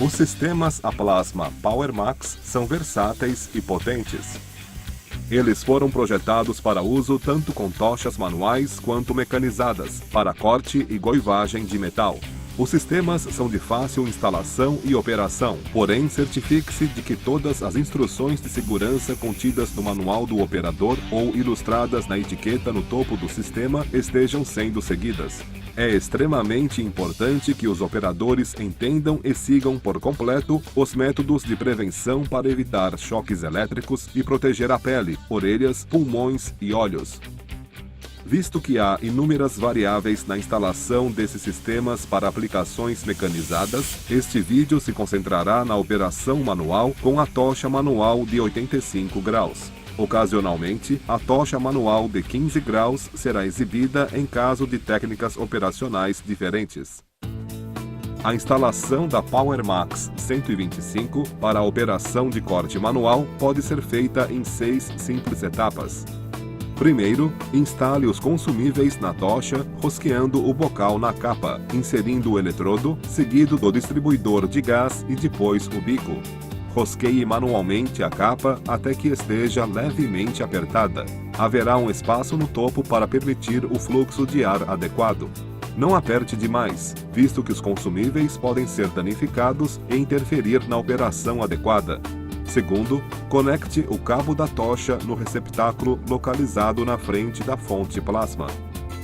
Os sistemas a plasma PowerMax são versáteis e potentes. Eles foram projetados para uso tanto com tochas manuais quanto mecanizadas, para corte e goivagem de metal. Os sistemas são de fácil instalação e operação, porém certifique-se de que todas as instruções de segurança contidas no manual do operador ou ilustradas na etiqueta no topo do sistema estejam sendo seguidas. É extremamente importante que os operadores entendam e sigam por completo os métodos de prevenção para evitar choques elétricos e proteger a pele, orelhas, pulmões e olhos. Visto que há inúmeras variáveis na instalação desses sistemas para aplicações mecanizadas, este vídeo se concentrará na operação manual com a tocha manual de 85 graus. Ocasionalmente, a tocha manual de 15 graus será exibida em caso de técnicas operacionais diferentes. A instalação da PowerMax 125 para a operação de corte manual pode ser feita em 6 simples etapas. Primeiro, instale os consumíveis na tocha, rosqueando o bocal na capa, inserindo o eletrodo, seguido do distribuidor de gás e depois o bico. Rosqueie manualmente a capa até que esteja levemente apertada. Haverá um espaço no topo para permitir o fluxo de ar adequado. Não aperte demais, visto que os consumíveis podem ser danificados e interferir na operação adequada. Segundo, conecte o cabo da tocha no receptáculo localizado na frente da fonte plasma.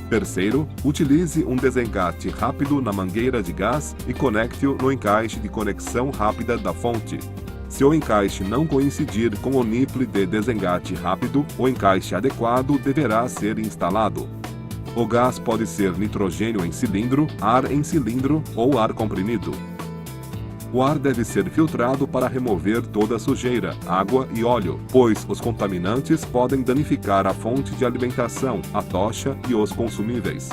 Terceiro, utilize um desengate rápido na mangueira de gás e conecte-o no encaixe de conexão rápida da fonte. Se o encaixe não coincidir com o nipple de desengate rápido, o encaixe adequado deverá ser instalado. O gás pode ser nitrogênio em cilindro, ar em cilindro ou ar comprimido. O ar deve ser filtrado para remover toda a sujeira, água e óleo, pois os contaminantes podem danificar a fonte de alimentação, a tocha e os consumíveis.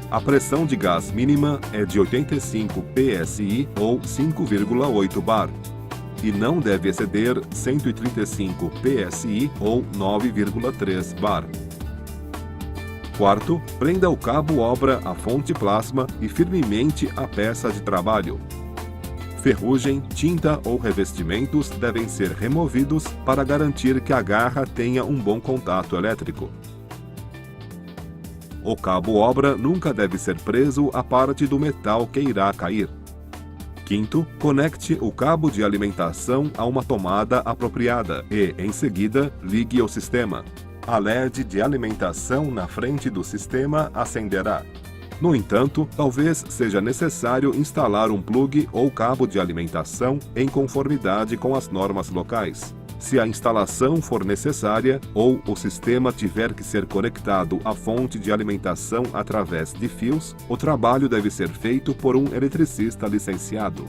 A pressão de gás mínima é de 85 psi ou 5,8 bar e não deve exceder 135 psi ou 9,3 bar. Quarto, prenda o cabo obra à fonte plasma e firmemente a peça de trabalho. Ferrugem, tinta ou revestimentos devem ser removidos para garantir que a garra tenha um bom contato elétrico. O cabo obra nunca deve ser preso à parte do metal que irá cair. Quinto, conecte o cabo de alimentação a uma tomada apropriada e, em seguida, ligue o sistema. A LED de alimentação na frente do sistema acenderá. No entanto, talvez seja necessário instalar um plug ou cabo de alimentação em conformidade com as normas locais. Se a instalação for necessária ou o sistema tiver que ser conectado à fonte de alimentação através de fios, o trabalho deve ser feito por um eletricista licenciado.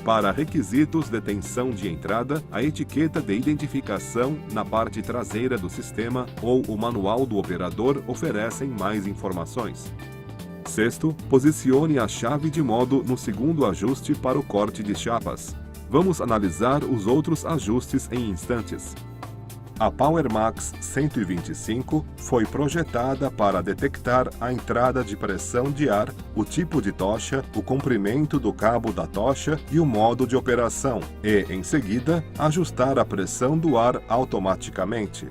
Para requisitos de tensão de entrada, a etiqueta de identificação na parte traseira do sistema ou o manual do operador oferecem mais informações. Sexto, posicione a chave de modo no segundo ajuste para o corte de chapas. Vamos analisar os outros ajustes em instantes. A PowerMax 125 foi projetada para detectar a entrada de pressão de ar, o tipo de tocha, o comprimento do cabo da tocha e o modo de operação, e, em seguida, ajustar a pressão do ar automaticamente.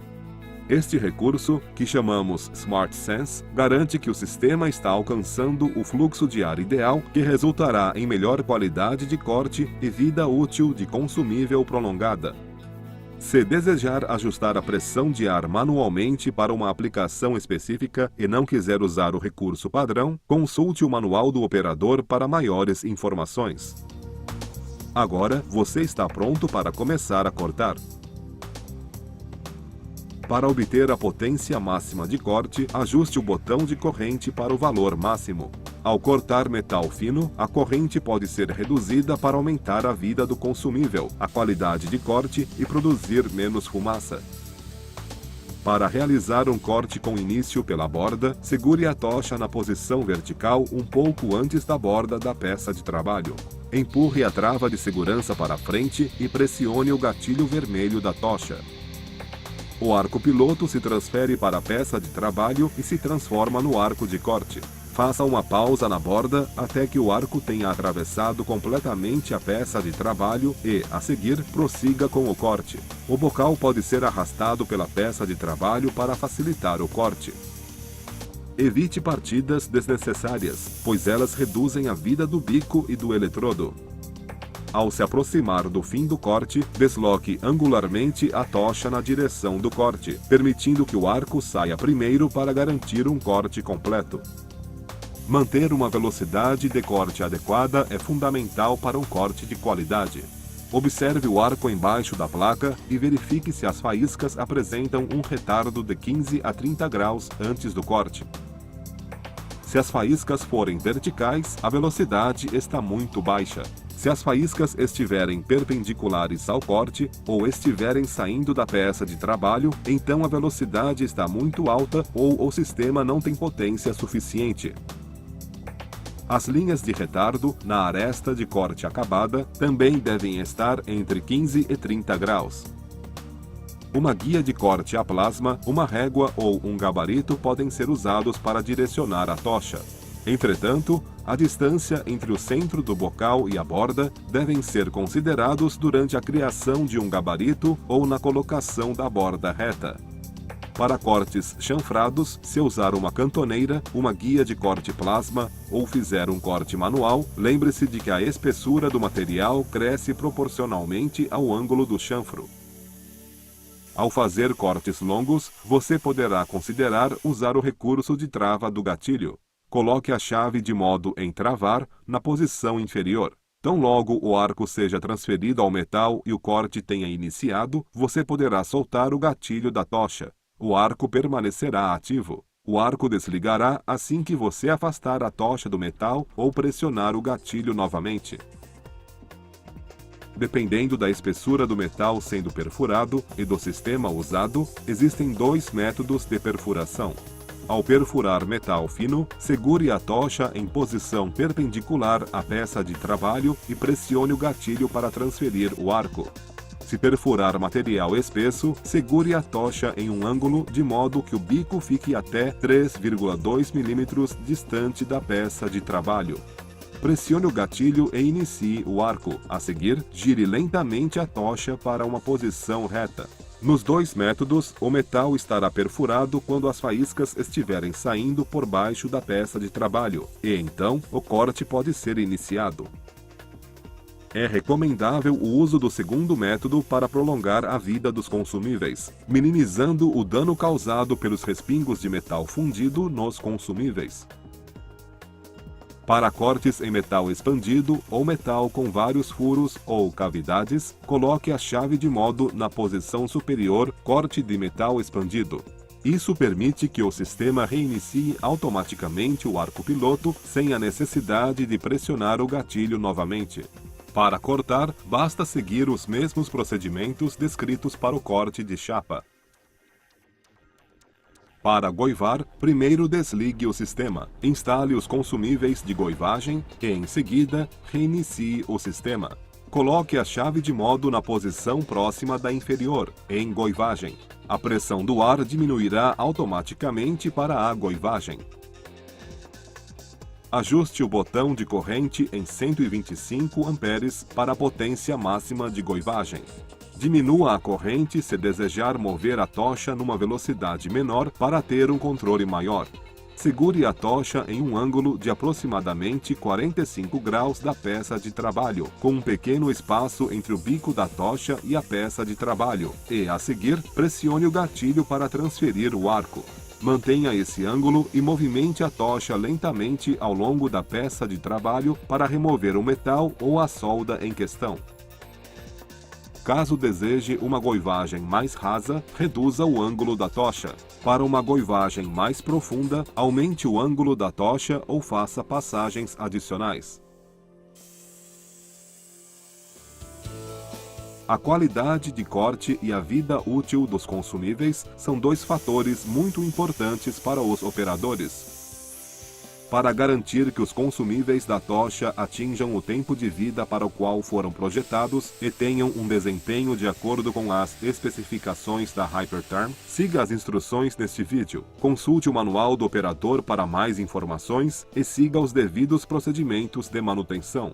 Este recurso, que chamamos Smart Sense, garante que o sistema está alcançando o fluxo de ar ideal, que resultará em melhor qualidade de corte e vida útil de consumível prolongada. Se desejar ajustar a pressão de ar manualmente para uma aplicação específica e não quiser usar o recurso padrão, consulte o manual do operador para maiores informações. Agora, você está pronto para começar a cortar. Para obter a potência máxima de corte, ajuste o botão de corrente para o valor máximo. Ao cortar metal fino, a corrente pode ser reduzida para aumentar a vida do consumível, a qualidade de corte e produzir menos fumaça. Para realizar um corte com início pela borda, segure a tocha na posição vertical um pouco antes da borda da peça de trabalho. Empurre a trava de segurança para frente e pressione o gatilho vermelho da tocha. O arco piloto se transfere para a peça de trabalho e se transforma no arco de corte. Faça uma pausa na borda até que o arco tenha atravessado completamente a peça de trabalho e, a seguir, prossiga com o corte. O bocal pode ser arrastado pela peça de trabalho para facilitar o corte. Evite partidas desnecessárias, pois elas reduzem a vida do bico e do eletrodo. Ao se aproximar do fim do corte, desloque angularmente a tocha na direção do corte, permitindo que o arco saia primeiro para garantir um corte completo. Manter uma velocidade de corte adequada é fundamental para um corte de qualidade. Observe o arco embaixo da placa e verifique se as faíscas apresentam um retardo de 15 a 30 graus antes do corte. Se as faíscas forem verticais, a velocidade está muito baixa. Se as faíscas estiverem perpendiculares ao corte ou estiverem saindo da peça de trabalho, então a velocidade está muito alta ou o sistema não tem potência suficiente. As linhas de retardo na aresta de corte acabada também devem estar entre 15 e 30 graus. Uma guia de corte a plasma, uma régua ou um gabarito podem ser usados para direcionar a tocha. Entretanto, a distância entre o centro do bocal e a borda devem ser considerados durante a criação de um gabarito ou na colocação da borda reta. Para cortes chanfrados, se usar uma cantoneira, uma guia de corte plasma ou fizer um corte manual, lembre-se de que a espessura do material cresce proporcionalmente ao ângulo do chanfro. Ao fazer cortes longos, você poderá considerar usar o recurso de trava do gatilho. Coloque a chave de modo entravar na posição inferior. Tão logo o arco seja transferido ao metal e o corte tenha iniciado, você poderá soltar o gatilho da tocha. O arco permanecerá ativo. O arco desligará assim que você afastar a tocha do metal ou pressionar o gatilho novamente. Dependendo da espessura do metal sendo perfurado e do sistema usado, existem dois métodos de perfuração. Ao perfurar metal fino, segure a tocha em posição perpendicular à peça de trabalho e pressione o gatilho para transferir o arco. Se perfurar material espesso, segure a tocha em um ângulo de modo que o bico fique até 3,2 mm distante da peça de trabalho. Pressione o gatilho e inicie o arco. A seguir, gire lentamente a tocha para uma posição reta. Nos dois métodos, o metal estará perfurado quando as faíscas estiverem saindo por baixo da peça de trabalho, e então o corte pode ser iniciado. É recomendável o uso do segundo método para prolongar a vida dos consumíveis, minimizando o dano causado pelos respingos de metal fundido nos consumíveis. Para cortes em metal expandido ou metal com vários furos ou cavidades, coloque a chave de modo na posição superior corte de metal expandido. Isso permite que o sistema reinicie automaticamente o arco piloto sem a necessidade de pressionar o gatilho novamente. Para cortar, basta seguir os mesmos procedimentos descritos para o corte de chapa. Para goivar, primeiro desligue o sistema, instale os consumíveis de goivagem e, em seguida, reinicie o sistema. Coloque a chave de modo na posição próxima da inferior, em goivagem. A pressão do ar diminuirá automaticamente para a goivagem. Ajuste o botão de corrente em 125 amperes para a potência máxima de goivagem. Diminua a corrente se desejar mover a tocha numa velocidade menor para ter um controle maior. Segure a tocha em um ângulo de aproximadamente 45 graus da peça de trabalho, com um pequeno espaço entre o bico da tocha e a peça de trabalho, e, a seguir, pressione o gatilho para transferir o arco. Mantenha esse ângulo e movimente a tocha lentamente ao longo da peça de trabalho para remover o metal ou a solda em questão. Caso deseje uma goivagem mais rasa, reduza o ângulo da tocha. Para uma goivagem mais profunda, aumente o ângulo da tocha ou faça passagens adicionais. A qualidade de corte e a vida útil dos consumíveis são dois fatores muito importantes para os operadores. Para garantir que os consumíveis da tocha atinjam o tempo de vida para o qual foram projetados e tenham um desempenho de acordo com as especificações da Hyperterm, siga as instruções neste vídeo, consulte o manual do operador para mais informações e siga os devidos procedimentos de manutenção.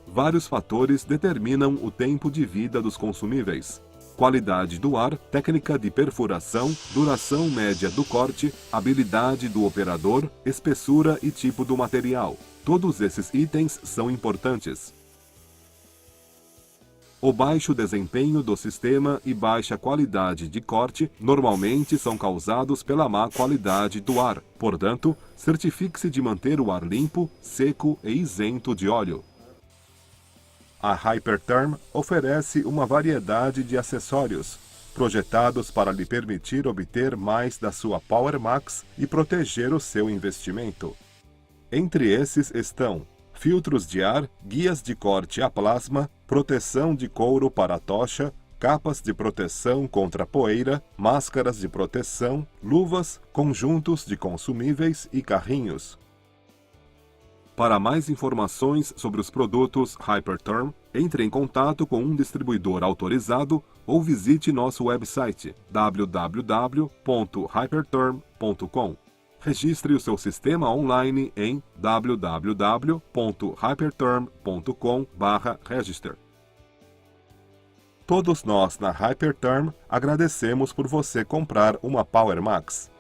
Vários fatores determinam o tempo de vida dos consumíveis: qualidade do ar, técnica de perfuração, duração média do corte, habilidade do operador, espessura e tipo do material. Todos esses itens são importantes. O baixo desempenho do sistema e baixa qualidade de corte normalmente são causados pela má qualidade do ar. Portanto, certifique-se de manter o ar limpo, seco e isento de óleo. A Hyperterm oferece uma variedade de acessórios, projetados para lhe permitir obter mais da sua Power Max e proteger o seu investimento. Entre esses estão filtros de ar, guias de corte a plasma, proteção de couro para a tocha, capas de proteção contra poeira, máscaras de proteção, luvas, conjuntos de consumíveis e carrinhos. Para mais informações sobre os produtos Hyperterm, entre em contato com um distribuidor autorizado ou visite nosso website www.hyperterm.com. Registre o seu sistema online em www.hyperterm.com/register. Todos nós na Hyperterm agradecemos por você comprar uma Power Max.